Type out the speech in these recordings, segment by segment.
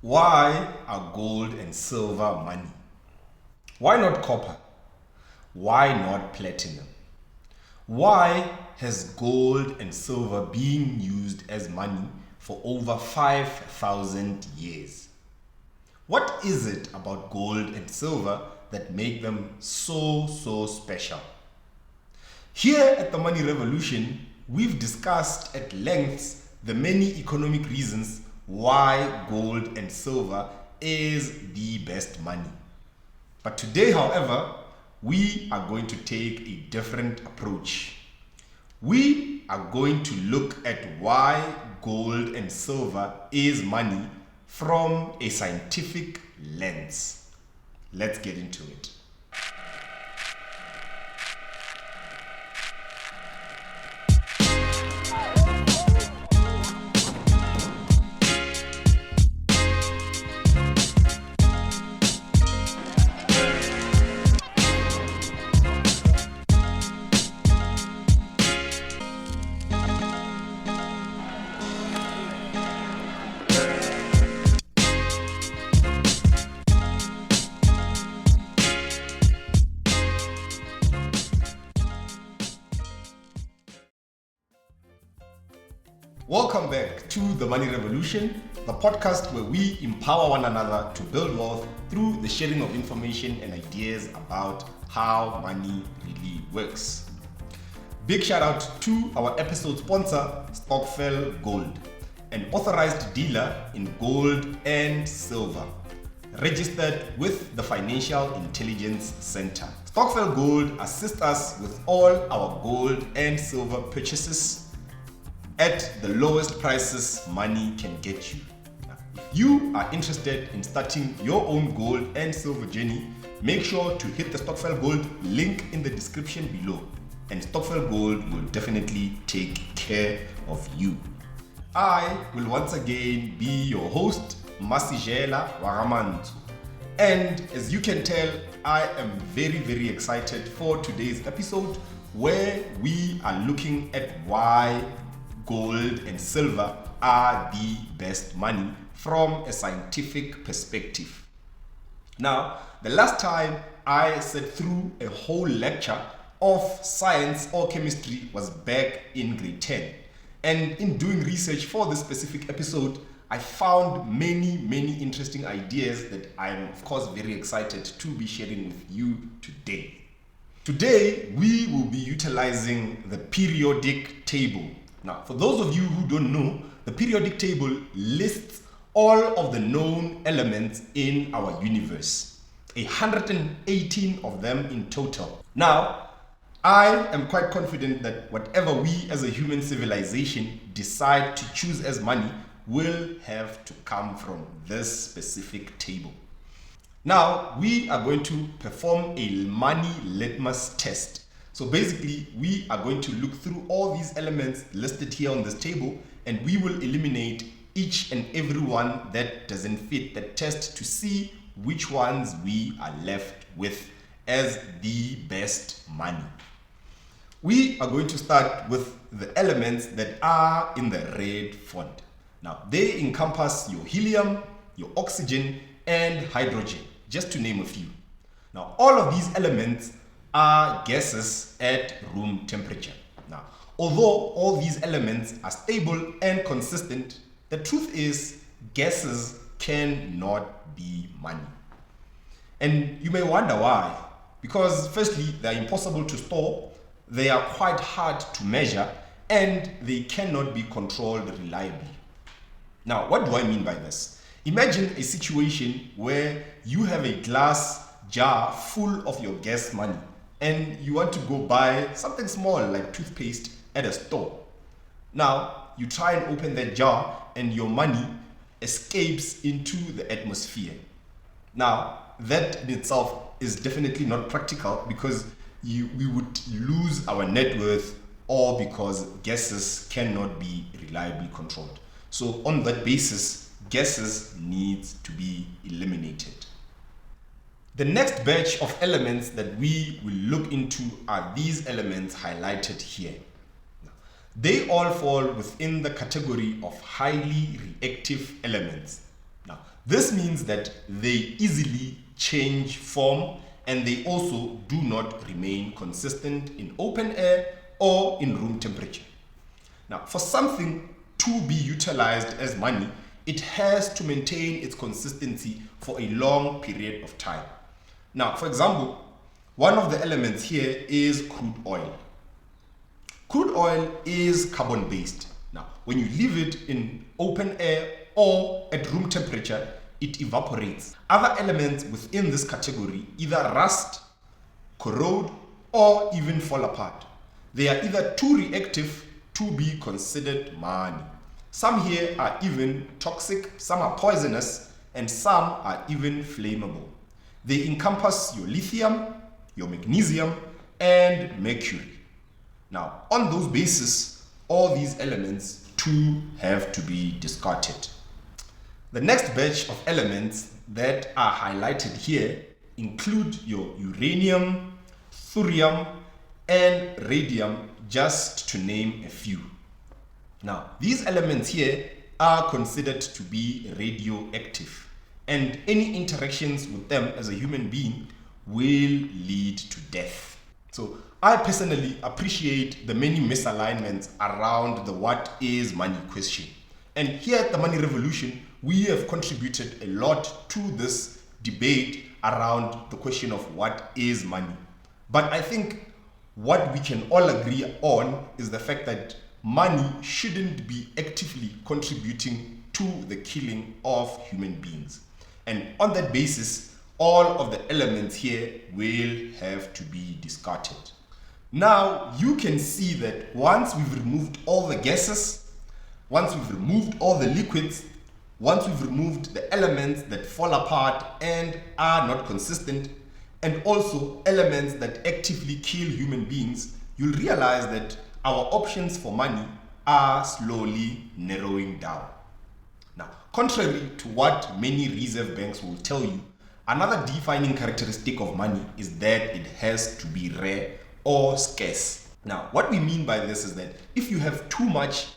Why are gold and silver money? Why not copper? Why not platinum? Why has gold and silver been used as money for over 5,000 years? What is it about gold and silver that make them so special? Here at the Money Revolution, we've discussed at length the many economic reasons why gold and silver is the best money. But today, however, we are going to take a different approach. We are going to look at why gold and silver is money from a scientific lens. Let's get into it. Welcome back to the Money Revolution, the podcast where we empower one another to build wealth through the sharing of information and ideas about how money really works. Big shout out to our episode sponsor, Stokvel Gold, an authorized dealer in gold and silver, registered with the Financial Intelligence Center. Stokvel Gold assists us with all our gold and silver purchases at the lowest prices money can get you. If you are interested in starting your own gold and silver journey, make sure to hit the Stokvel Gold link in the description below, and Stokvel Gold will definitely take care of you. I will once again be your host, Masijela Waramantu. And as you can tell, I am very excited for today's episode, where we are looking at why gold and silver are the best money from a scientific perspective. Now, the last time I sat through a whole lecture of science or chemistry was back in grade 10. And in doing research for this specific episode, I found many interesting ideas that I'm of course very excited to be sharing with you today. Today, we will be utilizing the periodic table. Now, for those of you who don't know, the periodic table lists all of the known elements in our universe, 118 of them in total. Now, I am quite confident that whatever we as a human civilization decide to choose as money will have to come from this specific table. Now, we are going to perform a money litmus test. So basically, we are going to look through all these elements listed here on this table, and we will eliminate each and every one that doesn't fit the test to see which ones we are left with as the best money. We are going to start with the elements that are in the red font. Now, they encompass your helium, your oxygen, and hydrogen, just to name a few. Now, all of these elements are gases at room temperature. Now, although all these elements are stable and consistent, the truth is gases cannot be money. And you may wonder why. Because firstly, they are impossible to store, they are quite hard to measure, and they cannot be controlled reliably. Now, what do I mean by this? Imagine a situation where you have a glass jar full of your gas money, and you want to go buy something small like toothpaste at a store. Now, you try and open that jar and your money escapes into the atmosphere. Now, that in itself is definitely not practical because we would lose our net worth, or because gases cannot be reliably controlled. So on that basis, gases needs to be eliminated. The next batch of elements that we will look into are these elements highlighted here. They all fall within the category of highly reactive elements. Now, this means that they easily change form and they also do not remain consistent in open air or in room temperature. Now, for something to be utilized as money, it has to maintain its consistency for a long period of time. Now, for example, one of the elements here is crude oil. Crude oil is carbon-based. Now, when you leave it in open air or at room temperature, it evaporates. Other elements within this category either rust, corrode, or even fall apart. They are either too reactive to be considered money. Some here are even toxic, some are poisonous, and some are even flammable. They encompass your lithium, your magnesium, and mercury. Now, on those bases, all these elements too have to be discarded. The next batch of elements that are highlighted here include your uranium, thorium, and radium, just to name a few. Now, these elements here are considered to be radioactive, and any interactions with them as a human being will lead to death. So, I personally appreciate the many misalignments around the what is money question. And here at the Money Revolution, we have contributed a lot to this debate around the question of what is money. But I think what we can all agree on is the fact that money shouldn't be actively contributing to the killing of human beings. And on that basis, all of the elements here will have to be discarded. Now, you can see that once we've removed all the gases, once we've removed all the liquids, once we've removed the elements that fall apart and are not consistent, and also elements that actively kill human beings, you'll realize that our options for money are slowly narrowing down. Now, contrary to what many reserve banks will tell you, another defining characteristic of money is that it has to be rare or scarce. Now, what we mean by this is that if you have too much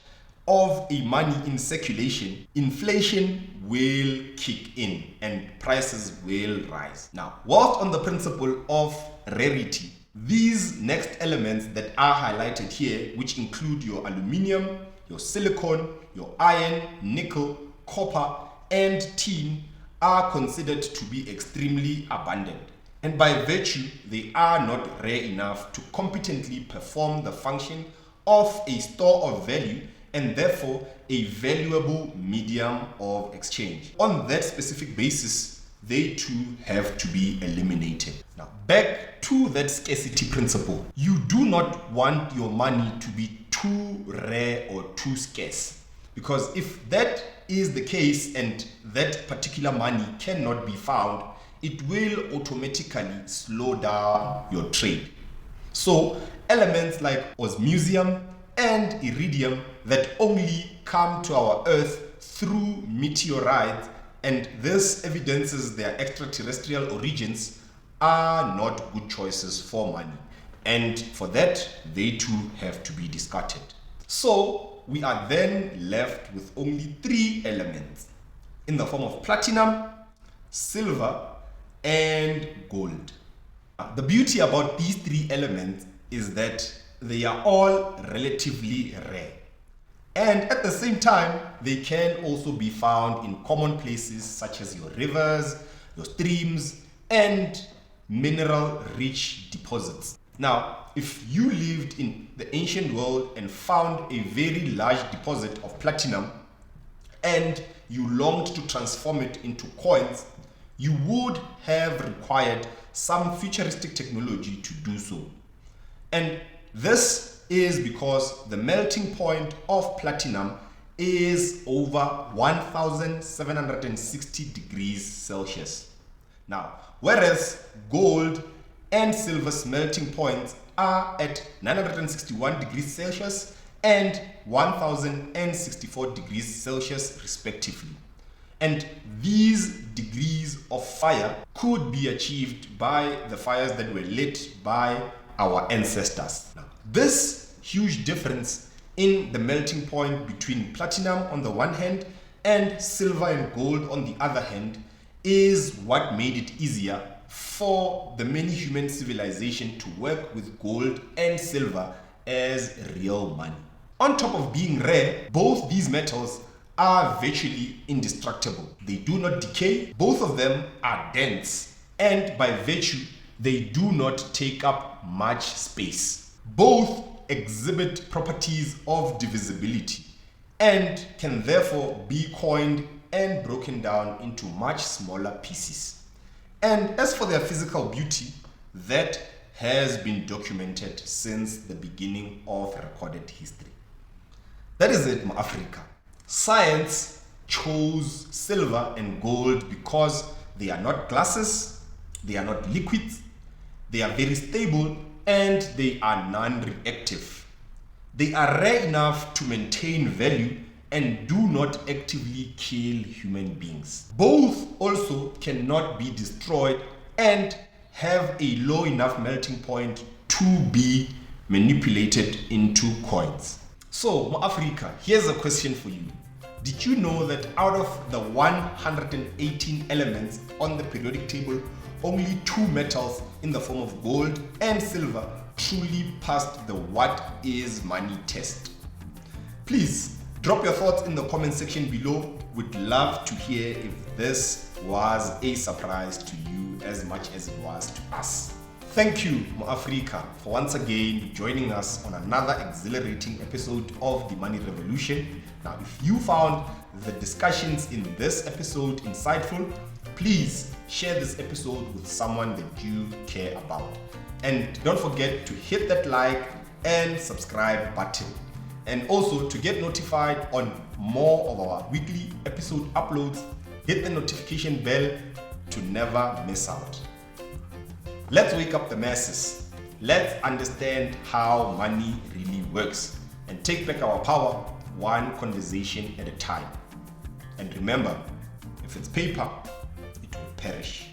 of a money in circulation, inflation will kick in and prices will rise. Now, whilst on the principle of rarity, these next elements that are highlighted here, which include your aluminium, your silicon, your iron, nickel, copper, and tin, are considered to be extremely abundant. And by virtue, they are not rare enough to competently perform the function of a store of value and therefore a valuable medium of exchange. On that specific basis, they too have to be eliminated. Now, back to that scarcity principle. You do not want your money to be too rare or too scarce, because if that is the case and that particular money cannot be found, it will automatically slow down your trade. So elements like osmium and iridium that only come to our earth through meteorites, and this evidences their extraterrestrial origins, are not good choices for money, and for that they too have to be discarded. So we are then left with only 3 elements in the form of platinum, silver, and gold. The beauty about these 3 elements is that they are all relatively rare, and at the same time they can also be found in common places such as your rivers, your streams, and mineral rich deposits. Now, if you lived in the ancient world and found a very large deposit of platinum and you longed to transform it into coins, you would have required some futuristic technology to do so. And this is because the melting point of platinum is over 1760 degrees Celsius. Now, whereas gold and silver's melting points are at 961 degrees Celsius and 1064 degrees Celsius respectively. And these degrees of fire could be achieved by the fires that were lit by our ancestors. Now, this huge difference in the melting point between platinum on the one hand and silver and gold, on the other hand, is what made it easier for the many human civilization to work with gold and silver as real money. On top of being rare, both these metals are virtually indestructible. They do not decay, both of them are dense, and by virtue, they do not take up much space. Both exhibit properties of divisibility and can therefore be coined and broken down into much smaller pieces. And as for their physical beauty, that has been documented since the beginning of recorded history. That is it, Africa. Science chose silver and gold because they are not glasses, they are not liquids, they are very stable, and they are non-reactive. They are rare enough to maintain value and do not actively kill human beings. Both also cannot be destroyed and have a low enough melting point to be manipulated into coins. So, Africa, here's a question for you. Did you know that out of the 118 elements on the periodic table, only 2 metals in the form of gold and silver truly passed the what is money test? Please drop your thoughts in the comment section below. We'd love to hear if this was a surprise to you as much as it was to us. Thank you, Africa, for once again joining us on another exhilarating episode of The Money Revolution. Now, if you found the discussions in this episode insightful, please share this episode with someone that you care about. And don't forget to hit that like and subscribe button. And also, to get notified on more of our weekly episode uploads, hit the notification bell to never miss out. Let's wake up the masses. Let's understand how money really works and take back our power one conversation at a time. And remember, if it's paper, it will perish.